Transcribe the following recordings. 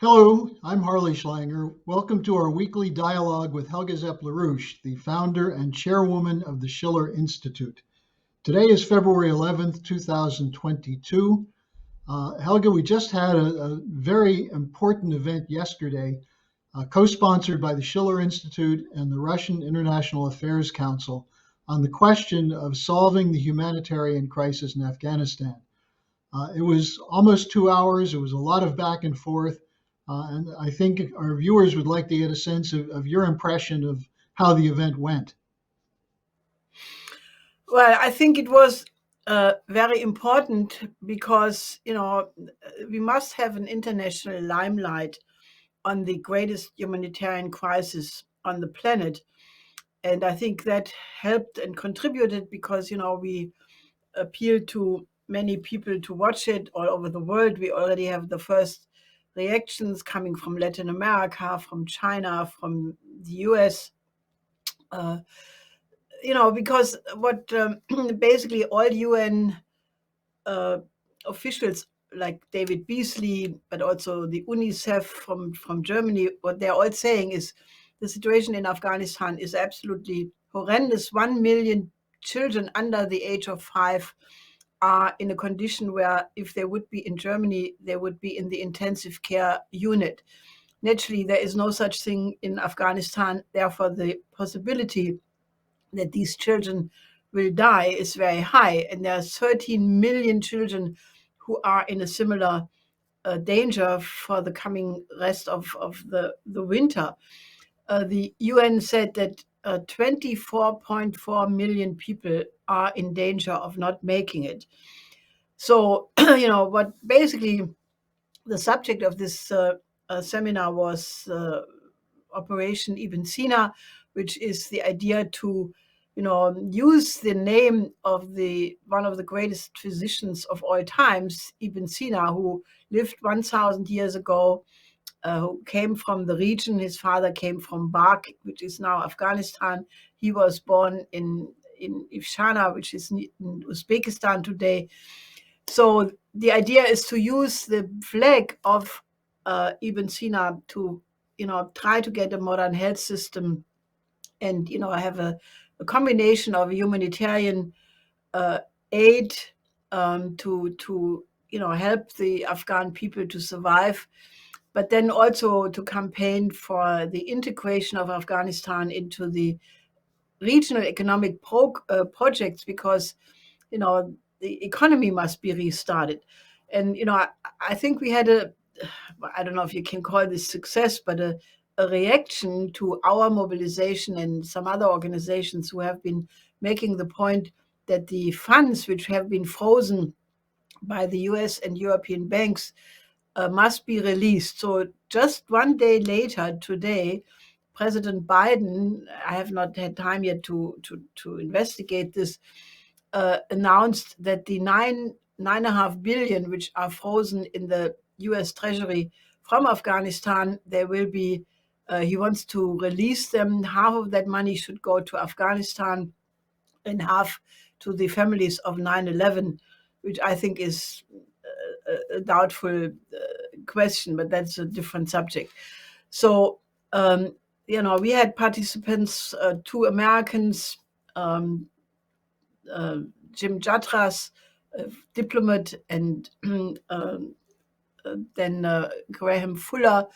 Hello, I'm Harley Schlanger. Welcome to our weekly dialogue with Helga Zepp-LaRouche, the founder and chairwoman of the Schiller Institute. Today is February 11th, 2022. Helga, we just had a very important event yesterday, co-sponsored by the Schiller Institute and the Russian International Affairs Council on the question of solving the humanitarian crisis in Afghanistan. It was almost 2 hours. It was a lot of back and forth. And I think our viewers would like to get a sense of your impression of how the event went. Well, I think it was very important because, we must have an international limelight on the greatest humanitarian crisis on the planet. And I think that helped and contributed because, we appealed to many people to watch it all over the world. We already have the first reactions coming from Latin America, from China, from the US. Because what basically all UN officials like David Beasley, but also the UNICEF from Germany, what they're all saying is the situation in Afghanistan is absolutely horrendous. 1 million children under the age of 5 are in a condition where if they would be in Germany, they would be in the intensive care unit. Naturally, there is no such thing in Afghanistan. Therefore, the possibility that these children will die is very high. And there are 13 million children who are in a similar danger for the coming rest of the winter. The UN said that 24.4 million people are in danger of not making it. So, what basically the subject of this seminar was Operation Ibn Sina, which is the idea to, use the name of one of the greatest physicians of all times, Ibn Sina, who lived 1,000 years ago, who came from the region. His father came from Bark, which is now Afghanistan. He was born in Ifshana, which is in Uzbekistan today. So the idea is to use the flag of Ibn Sina to, try to get a modern health system and, have a combination of humanitarian aid to help the Afghan people to survive, but then also to campaign for the integration of Afghanistan into the regional economic projects because, the economy must be restarted. And, I think we had I don't know if you can call this success, but a reaction to our mobilization and some other organizations who have been making the point that the funds which have been frozen by the US and European banks must be released. So just one day later, today, President Biden, I have not had time yet to investigate this, announced that the 9.5 billion which are frozen in the US Treasury from Afghanistan, there will be, he wants to release them. Half of that money should go to Afghanistan and half to the families of 9/11, which I think is a doubtful question, but that's a different subject. So, we had participants, 2 Americans, Jim Jatras, a diplomat, and then Graham Fuller,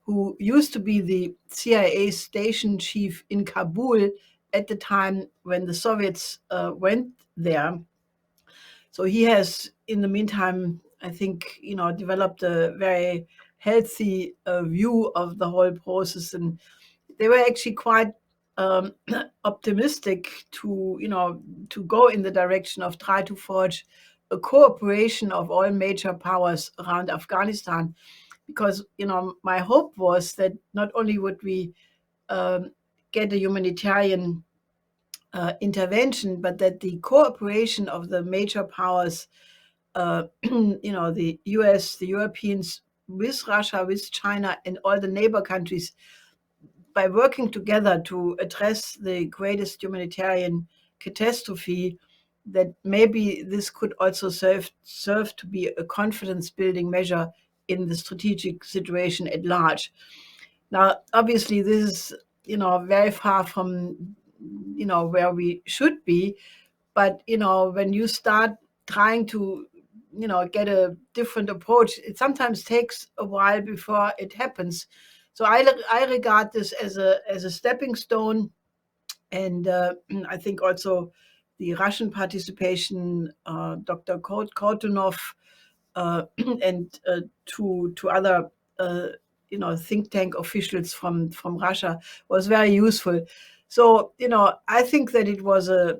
who used to be the CIA station chief in Kabul at the time when the Soviets went there. So he has, in the meantime, I think, developed a very healthy view of the whole process. And they were actually quite optimistic to go in the direction of try to forge a cooperation of all major powers around Afghanistan, because my hope was that not only would we get a humanitarian intervention, but that the cooperation of the major powers, the US, the Europeans, with Russia, with China, and all the neighbor countries, by working together to address the greatest humanitarian catastrophe, that maybe this could also serve to be a confidence building measure in the strategic situation at large. Now, obviously, this is, very far from, where we should be. But, when you start trying to, get a different approach, it sometimes takes a while before it happens. So I regard this as a stepping stone. And I think also the Russian participation, Dr. Kortunov, and two other think tank officials from Russia was very useful. So I think that it was a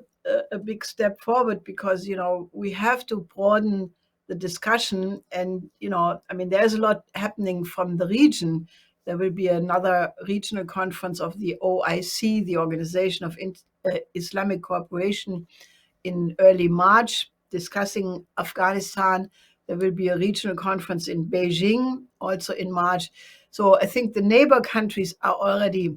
big step forward, because we have to broaden the discussion. And there's a lot happening from the region. There will be another regional conference of the OIC, the Organization of Islamic Cooperation, in early March, discussing Afghanistan. There will be a regional conference in Beijing also in March. So I think the neighbor countries are already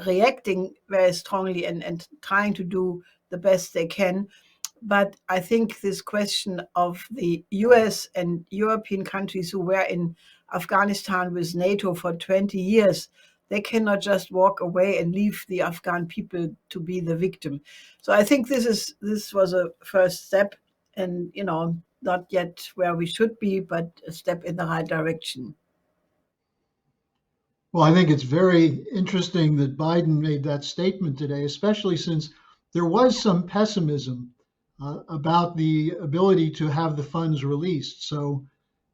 reacting very strongly and trying to do the best they can. But I think this question of the US and European countries who were in Afghanistan with NATO for 20 years, they cannot just walk away and leave the Afghan people to be the victim. So I think this was a first step, and not yet where we should be, but a step in the right direction. Well, I think it's very interesting that Biden made that statement today, especially since there was some pessimism about the ability to have the funds released. So,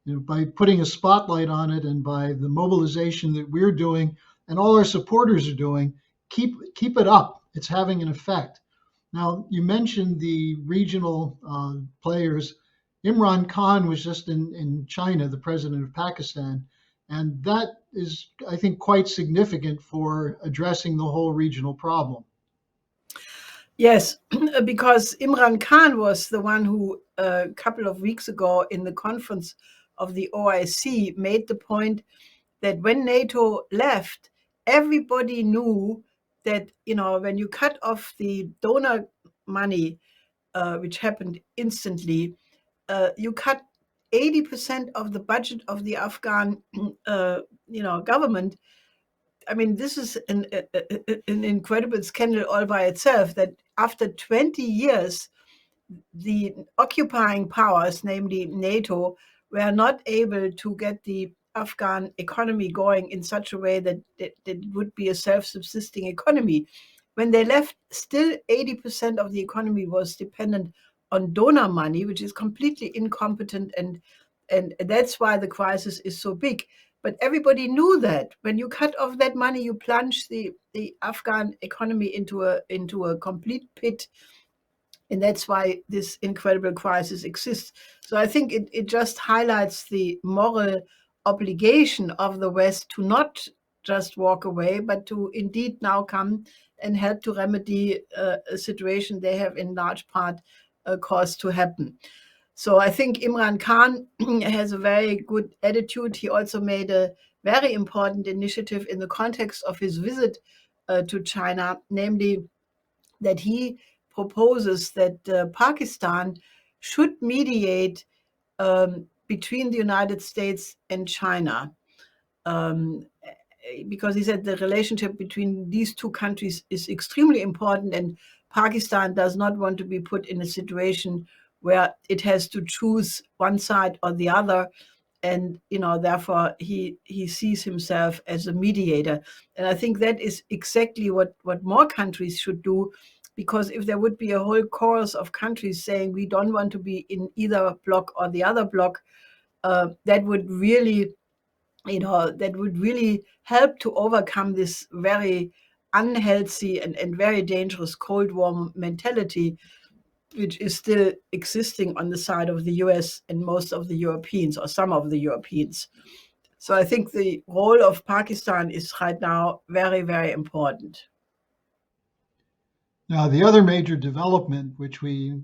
by putting a spotlight on it and by the mobilization that we're doing and all our supporters are doing, keep it up. It's having an effect. Now, you mentioned the regional players. Imran Khan was just in China, the president of Pakistan, and that is, I think, quite significant for addressing the whole regional problem. Yes, because Imran Khan was the one who, a couple of weeks ago in the conference of the OIC, made the point that when NATO left, everybody knew that, when you cut off the donor money, which happened instantly, you cut 80% of the budget of the Afghan, government. I mean, this is an incredible scandal all by itself, that after 20 years, the occupying powers, namely NATO, were not able to get the Afghan economy going in such a way that it would be a self-subsisting economy. When they left, still 80% of the economy was dependent on donor money, which is completely incompetent, and that's why the crisis is so big. But everybody knew that when you cut off that money, you plunge the Afghan economy into a complete pit. And that's why this incredible crisis exists. So I think it just highlights the moral obligation of the West to not just walk away, but to indeed now come and help to remedy a situation they have in large part caused to happen. So I think Imran Khan has a very good attitude. He also made a very important initiative in the context of his visit to China, namely that he proposes that Pakistan should mediate between the United States and China. Because he said the relationship between these two countries is extremely important, and Pakistan does not want to be put in a situation where it has to choose one side or the other. And therefore he sees himself as a mediator. And I think that is exactly what more countries should do, because if there would be a whole chorus of countries saying we don't want to be in either bloc or the other bloc, that would really help to overcome this very unhealthy and very dangerous Cold War mentality, which is still existing on the side of the US and most of the Europeans, or some of the Europeans. So I think the role of Pakistan is right now very, very important. Now, the other major development, which we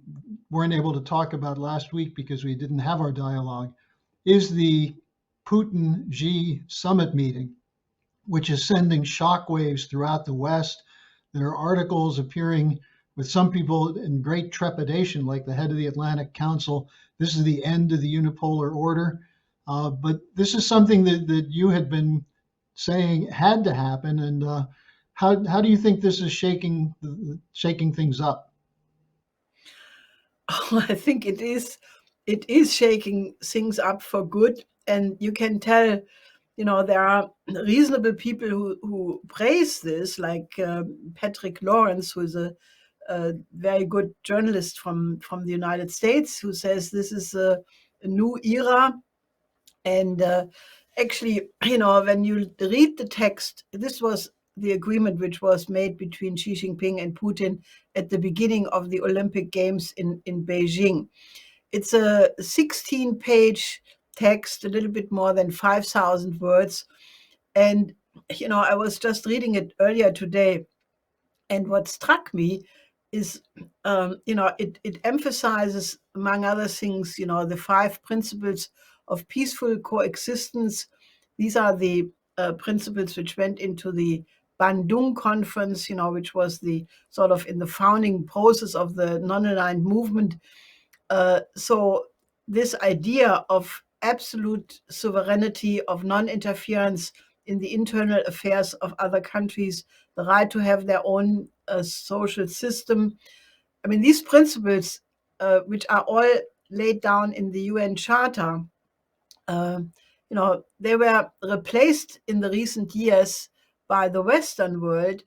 weren't able to talk about last week because we didn't have our dialogue, is the Putin-Xi summit meeting, which is sending shockwaves throughout the West. There are articles appearing with some people in great trepidation, like the head of the Atlantic Council. This is the end of the unipolar order. But this is something that you had been saying had to happen. And how do you think this is shaking things up? I think it is shaking things up for good, and you can tell. There are reasonable people who praise this, like Patrick Lawrence, who is a very good journalist from the United States, who says this is a new era. And actually, when you read the text, this was the agreement which was made between Xi Jinping and Putin at the beginning of the Olympic Games in Beijing. It's a 16-page text, a little bit more than 5,000 words. And, I was just reading it earlier today. And what struck me is, it emphasizes, among other things, the five principles of peaceful coexistence. These are the principles which went into the Bandung conference, which was the sort of in the founding process of the non-aligned movement. So this idea of absolute sovereignty, of non-interference in the internal affairs of other countries, the right to have their own social system. I mean, these principles, which are all laid down in the UN Charter, uh, they were replaced in the recent years by the Western world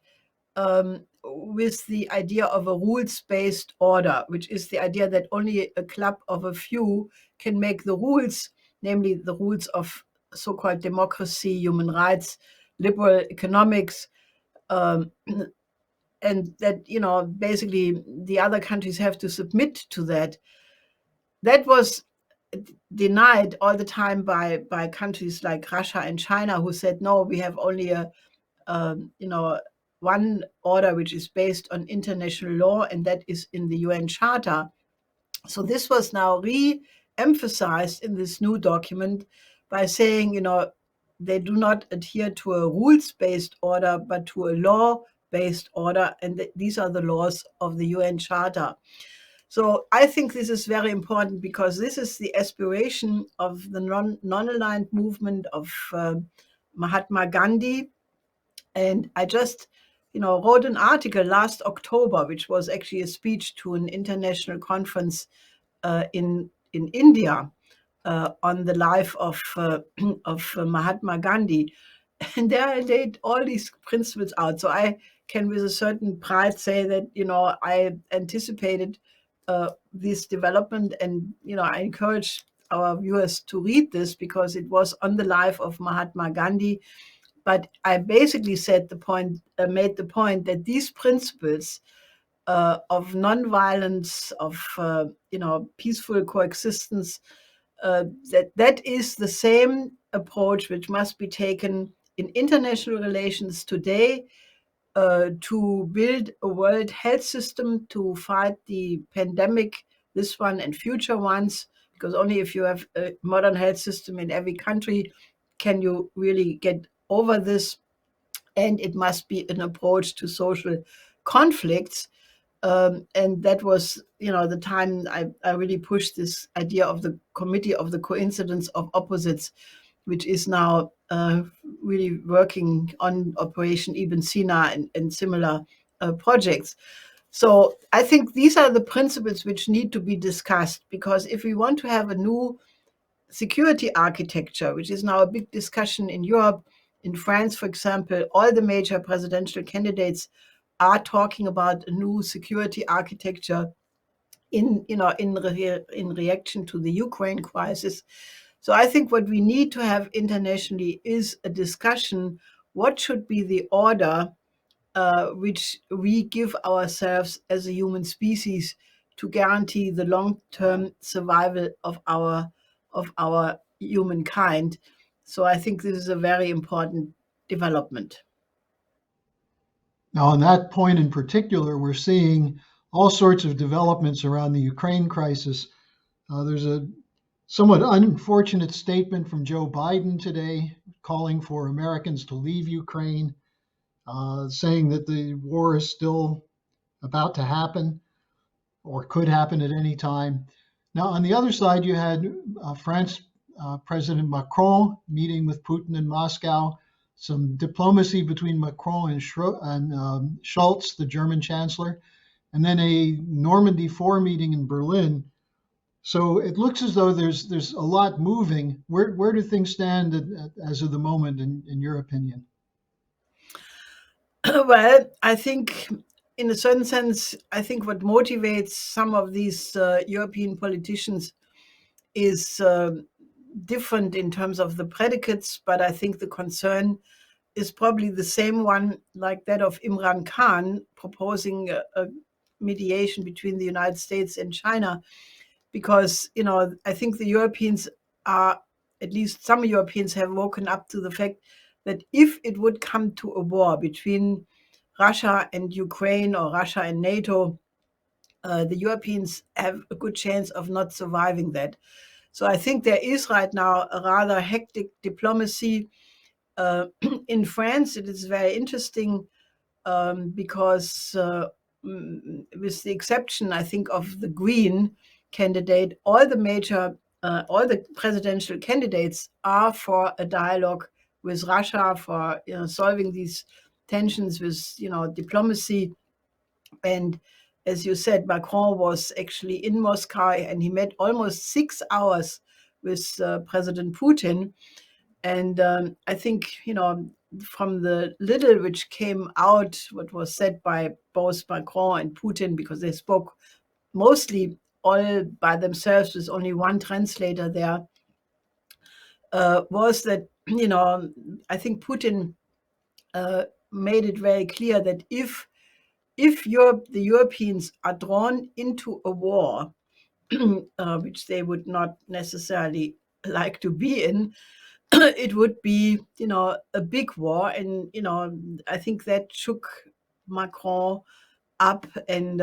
with the idea of a rules-based order, which is the idea that only a club of a few can make the rules, namely the rules of so-called democracy, human rights, liberal economics, um, and that basically the other countries have to submit to that. That was denied all the time by countries like Russia and China, who said no, we have only a one order which is based on international law, and that is in the UN Charter. So this was now re-emphasized in this new document by saying, they do not adhere to a rules-based order, but to a law-based order, and these are the laws of the UN Charter. So I think this is very important because this is the aspiration of the non-aligned movement of Mahatma Gandhi. And I just, wrote an article last October, which was actually a speech to an international conference in India on the life of Mahatma Gandhi, and there I laid all these principles out. So I can, with a certain pride, say that I anticipated this development, and I encourage our viewers to read this because it was on the life of Mahatma Gandhi. But I basically made the point that these principles of nonviolence, of peaceful coexistence, that is the same approach which must be taken in international relations today to build a world health system to fight the pandemic, this one and future ones, because only if you have a modern health system in every country can you really get over this. And it must be an approach to social conflicts. And that was, the time I really pushed this idea of the Committee of the Coincidence of Opposites, which is now really working on Operation Even Sina and similar projects. So I think these are the principles which need to be discussed, because if we want to have a new security architecture, which is now a big discussion in Europe, in France, for example, all the major presidential candidates are talking about a new security architecture in reaction to the Ukraine crisis. So I think what we need to have internationally is a discussion: what should be the order which we give ourselves as a human species to guarantee the long-term survival of our humankind. So I think this is a very important development. Now, on that point in particular, we're seeing all sorts of developments around the Ukraine crisis. There's a somewhat unfortunate statement from Joe Biden today calling for Americans to leave Ukraine, saying that the war is still about to happen or could happen at any time. Now, on the other side, you had France President Macron meeting with Putin in Moscow, some diplomacy between Macron and Scholz, the German chancellor, and then a Normandy 4 meeting in Berlin. So it looks as though there's a lot moving. Where do things stand as of the moment, in your opinion? Well, I think, in a certain sense, I think what motivates some of these European politicians is different in terms of the predicates, but I think the concern is probably the same one like that of Imran Khan proposing a mediation between the United States and China, because I think the Europeans are, at least some Europeans have woken up to the fact that if it would come to a war between Russia and Ukraine or Russia and NATO, the Europeans have a good chance of not surviving that. So I think there is right now a rather hectic diplomacy. In France, it is very interesting because with the exception, I think, of the Green candidate, all the presidential candidates are for a dialogue with Russia, for solving these tensions with diplomacy. And as you said, Macron was actually in Moscow, and he met almost 6 hours with President Putin. And I think, from the little which came out, what was said by both Macron and Putin, because they spoke mostly all by themselves with only one translator there, was that, I think Putin made it very clear that if the Europeans are drawn into a war, which they would not necessarily like to be in, it would be, a big war. And, I think that shook Macron up. And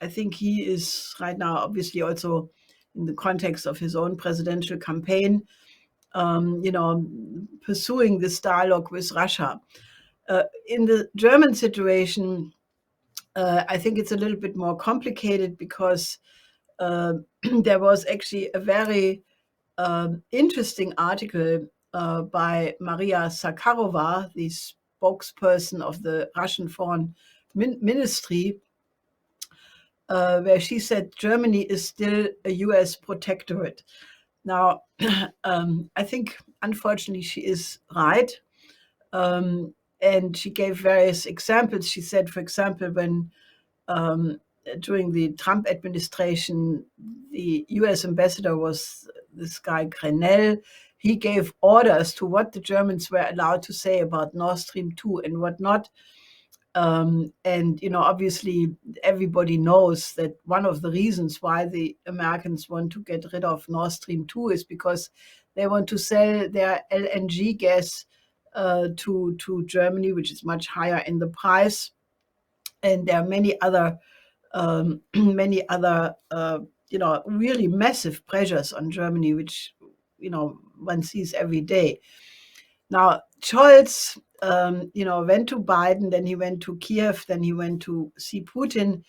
I think he is right now, obviously also in the context of his own presidential campaign, pursuing this dialogue with Russia. In the German situation, I think it's a little bit more complicated because there was actually a very interesting article by Maria Zakharova, the spokesperson of the Russian Foreign Ministry, where she said Germany is still a US protectorate. Now, I think, unfortunately, she is right. And she gave various examples. She said, for example, when during the Trump administration, the US ambassador was this guy Grenell. He gave orders to what the Germans were allowed to say about Nord Stream 2 and what not. And, obviously, everybody knows that one of the reasons why the Americans want to get rid of Nord Stream 2 is because they want to sell their LNG gas to Germany, which is much higher in the price. And there are many other really massive pressures on Germany, which, one sees every day. Now, Scholz, went to Biden, then he went to Kiev, then he went to see Putin.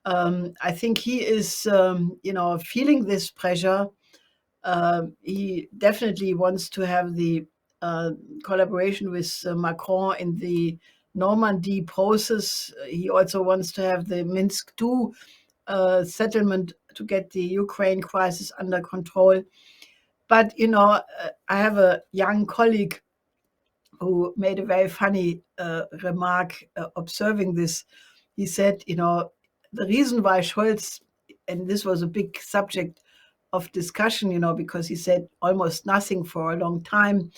I think he is, feeling this pressure. He definitely wants to have the collaboration with Macron in the Normandy process. He also wants to have the Minsk II settlement to get the Ukraine crisis under control. But, I have a young colleague who made a very funny remark observing this. He said, the reason why Scholz, and this was a big subject of discussion, because he said almost nothing for a long time,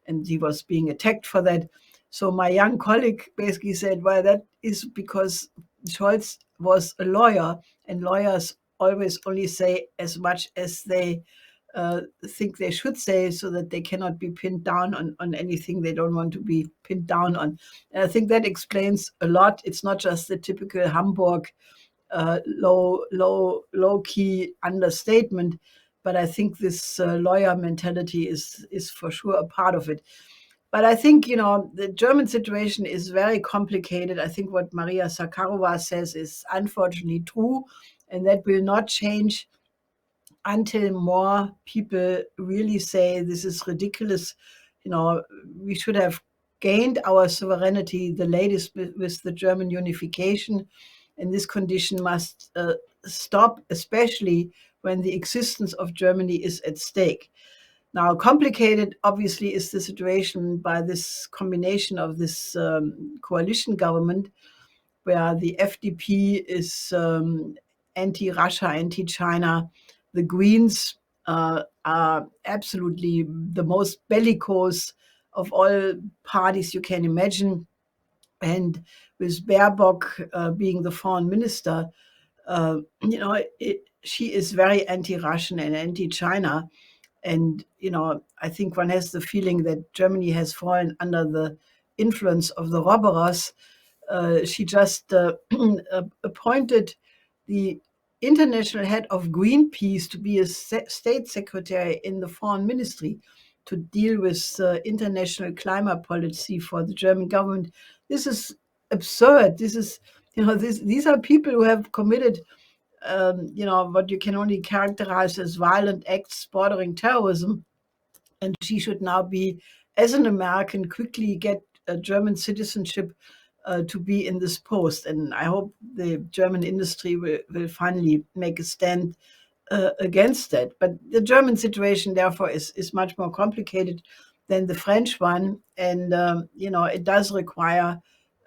and he was being attacked for that. So my young colleague basically said, well, that is because Scholz was a lawyer, and lawyers always only say as much as they think they should say, so that they cannot be pinned down on anything they don't want to be pinned down on. And I think that explains a lot. It's not just the typical Hamburg low key understatement, but I think this lawyer mentality is for sure a part of it. But I think, the German situation is very complicated. I think what Maria Zakharova says is unfortunately true, and that will not change until more people really say this is ridiculous. We should have gained our sovereignty the latest with the German unification, and this condition must stop, especially when the existence of Germany is at stake. Now, complicated, obviously, is the situation by this combination of this coalition government, where the FDP is anti-Russia, anti-China. The Greens are absolutely the most bellicose of all parties you can imagine. And with Baerbock being the foreign minister, she is very anti-Russian and anti-China. And, I think one has the feeling that Germany has fallen under the influence of the Roberers. She just appointed the international head of Greenpeace to be a state secretary in the foreign ministry to deal with international climate policy for the German government. This is absurd. This is, these are people who have committed, what you can only characterize as violent acts bordering terrorism. And she should now be, as an American, quickly get a German citizenship to be in this post. And I hope the German industry will finally make a stand against that. But the German situation, therefore, is much more complicated than the French one. And, it does require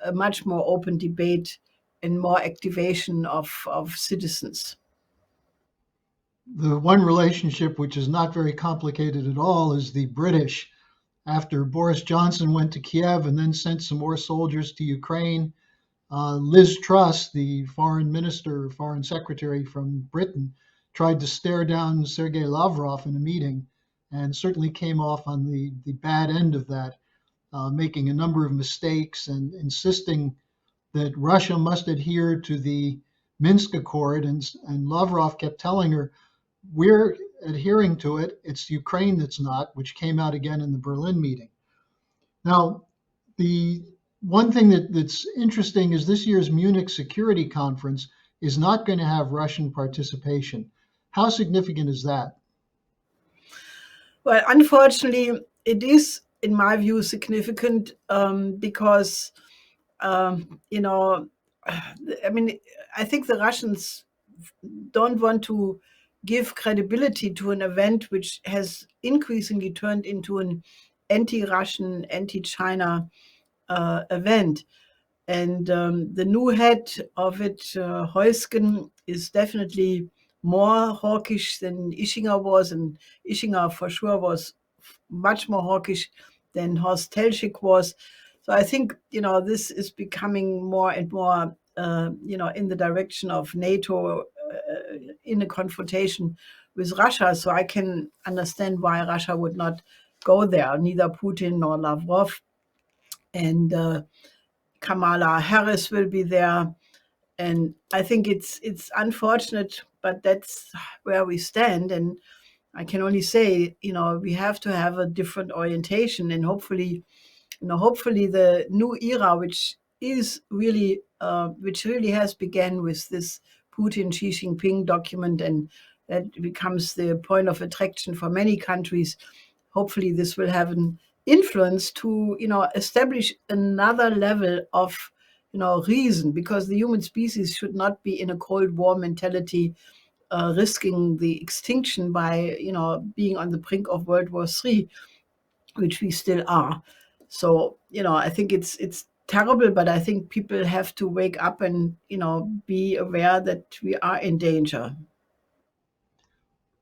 a much more open debate and more activation of citizens. The one relationship which is not very complicated at all is the British. After Boris Johnson went to Kiev and then sent some more soldiers to Ukraine, Liz Truss, the foreign minister, foreign secretary from Britain, tried to stare down Sergei Lavrov in a meeting and certainly came off on the bad end of that, making a number of mistakes and insisting that Russia must adhere to the Minsk Accord. And Lavrov kept telling her, we're adhering to it. It's Ukraine that's not, which came out again in the Berlin meeting. Now, the one thing that's interesting is this year's Munich Security Conference is not going to have Russian participation. How significant is that? Well, unfortunately, it is, in my view, significant because, I think the Russians don't want to give credibility to an event which has increasingly turned into an anti-Russian, anti-China event. And the new head of it, Heusgen, is definitely more hawkish than Ischinger was, and Ischinger for sure was much more hawkish than Horst Telschik was. So I think, this is becoming more and more, in the direction of NATO in a confrontation with Russia. So I can understand why Russia would not go there, neither Putin nor Lavrov. And Kamala Harris will be there. And I think it's unfortunate, but that's where we stand. And I can only say, we have to have a different orientation, and hopefully the new era, which really has begun with this Putin-Xi Jinping document, and that becomes the point of attraction for many countries. Hopefully this will have an influence to, establish another level of, reason, because the human species should not be in a Cold War mentality, risking the extinction by, being on the brink of World War III, which we still are. So, I think it's terrible, but I think people have to wake up and, be aware that we are in danger.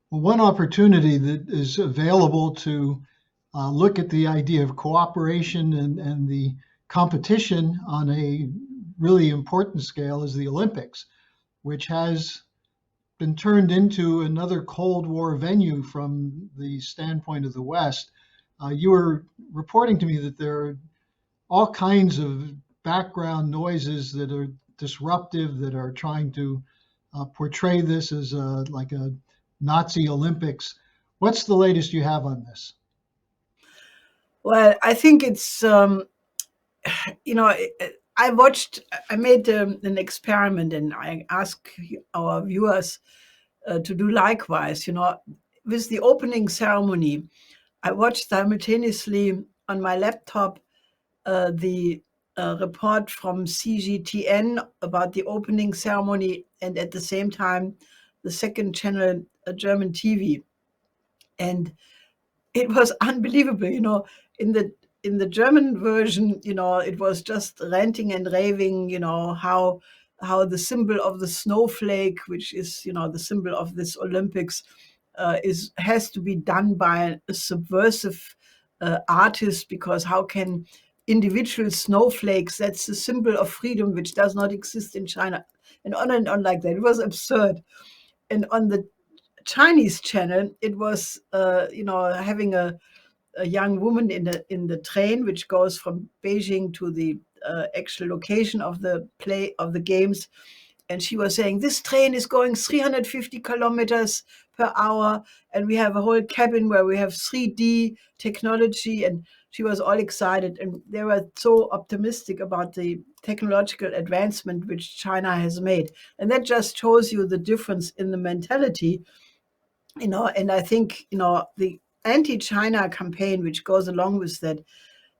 Well, one opportunity that is available to look at the idea of cooperation and the competition on a really important scale is the Olympics, which has been turned into another Cold War venue from the standpoint of the West. You were reporting to me that there are all kinds of background noises that are disruptive, that are trying to portray this as like a Nazi Olympics. What's the latest you have on this? Well, I think it's, I made an experiment, and I asked our viewers to do likewise. With the opening ceremony, I watched simultaneously on my laptop the report from CGTN about the opening ceremony, and at the same time, the second channel, German TV. And it was unbelievable. In the German version, it was just ranting and raving, how the symbol of the snowflake, which is, the symbol of this Olympics, has to be done by a subversive artist, because how can individual snowflakes, that's the symbol of freedom, which does not exist in China, and on like that. It was absurd. And on the Chinese channel, it was, having a young woman in the train, which goes from Beijing to the actual location of the games, and she was saying, this train is going 350 kilometers per hour, and we have a whole cabin where we have 3D technology, and she was all excited, and they were so optimistic about the technological advancement which China has made. And that just shows you the difference in the mentality. And I think, the anti-China campaign, which goes along with that,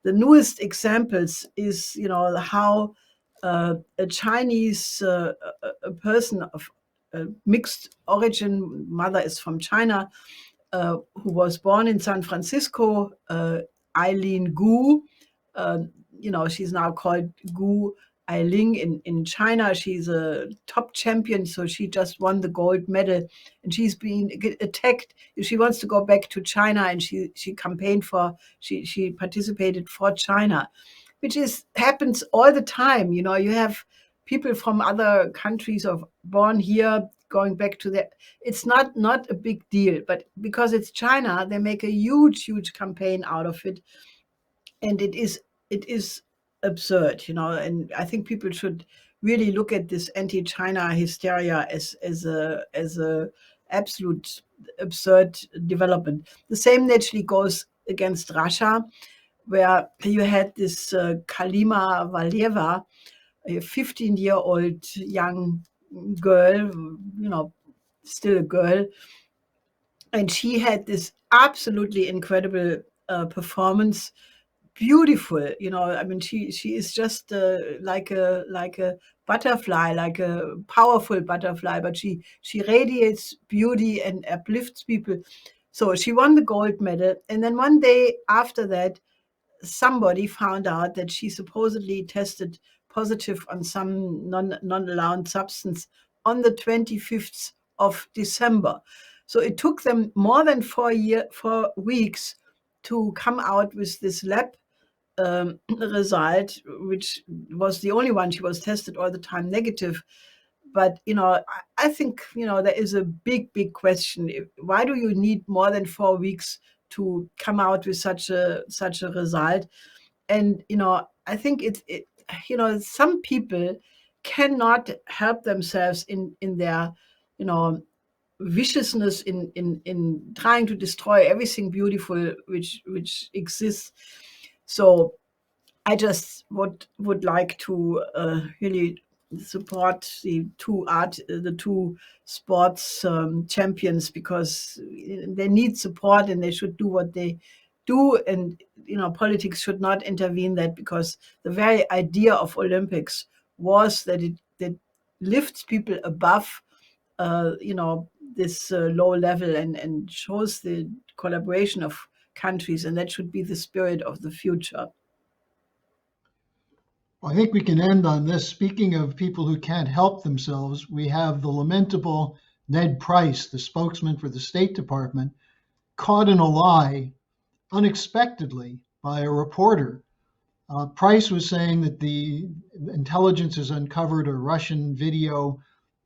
the newest examples is, how a Chinese a person of mixed origin, mother is from China, who was born in San Francisco, Eileen Gu. She's now called Gu Eiling in China. She's a top champion, so she just won the gold medal, and she's being attacked. She wants to go back to China, and she campaigned for, she participated for China, which happens all the time. You have people from other countries of born here going back to their. It's not a big deal, but because it's China, they make a huge campaign out of it, and it is absurd. And I think people should really look at this anti-China hysteria as a absolute absurd development. The same naturally goes against Russia, where you had this Kalima Valieva, a 15-year-old young girl, still a girl, and she had this absolutely incredible performance. Beautiful. She is just like a butterfly, like a powerful butterfly, but she radiates beauty and uplifts people. So she won the gold medal, and then one day after that, somebody found out that she supposedly tested positive on some non-allowed substance on the 25th of December. So it took them more than 4 weeks to come out with this lab result, which was the only one. She was tested all the time negative. But I think there is a big question. Why do you need more than 4 weeks to come out with such a result? And I think some people cannot help themselves in their viciousness in trying to destroy everything beautiful which exists. So I just would like to really support the two sports champions, because they need support and they should do what they do, and politics should not intervene that, because the very idea of Olympics was that it lifts people above this low level and shows the collaboration of countries, and that should be the spirit of the future. I think we can end on this. Speaking of people who can't help themselves, we have the lamentable Ned Price, the spokesman for the State Department, caught in a lie unexpectedly by a reporter. Price was saying that the intelligence has uncovered a Russian video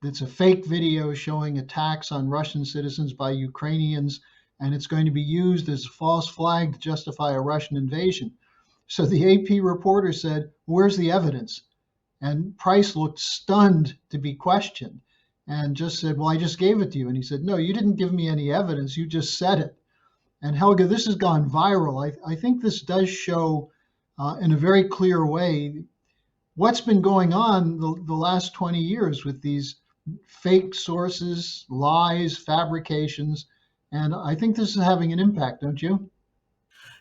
that's a fake video showing attacks on Russian citizens by Ukrainians, and it's going to be used as a false flag to justify a Russian invasion. So the AP reporter said, "Where's the evidence?" And Price looked stunned to be questioned and just said, "Well, I just gave it to you." And he said, "No, you didn't give me any evidence. You just said it." And Helga, this has gone viral. I think this does show in a very clear way what's been going on the last 20 years with these fake sources, lies, fabrications. And I think this is having an impact, don't you?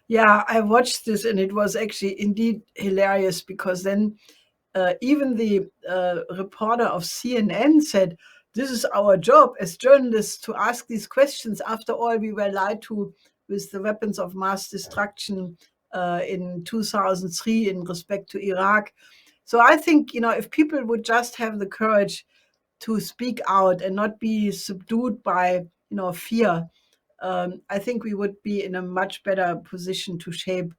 Yeah, I watched this and it was actually indeed hilarious because then even the reporter of CNN said, "This is our job as journalists to ask these questions. After all, we were lied to with the weapons of mass destruction in 2003 in respect to Iraq." So I think, if people would just have the courage to speak out and not be subdued by, fear, I think we would be in a much better position to shape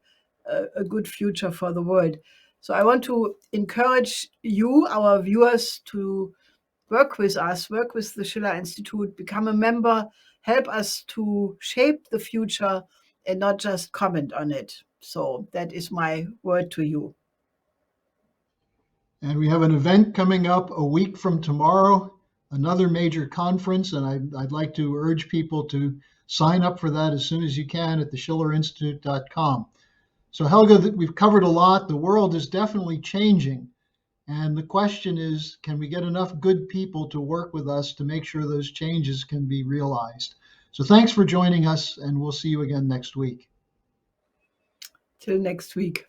a good future for the world. So I want to encourage you, our viewers, to work with us, work with the Schiller Institute, become a member, help us to shape the future and not just comment on it. So that is my word to you. And we have an event coming up a week from tomorrow, another major conference, and I'd like to urge people to sign up for that as soon as you can at theschillerinstitute.com. So Helga, we've covered a lot. The world is definitely changing. And the question is, can we get enough good people to work with us to make sure those changes can be realized? So thanks for joining us, and we'll see you again next week. Till next week.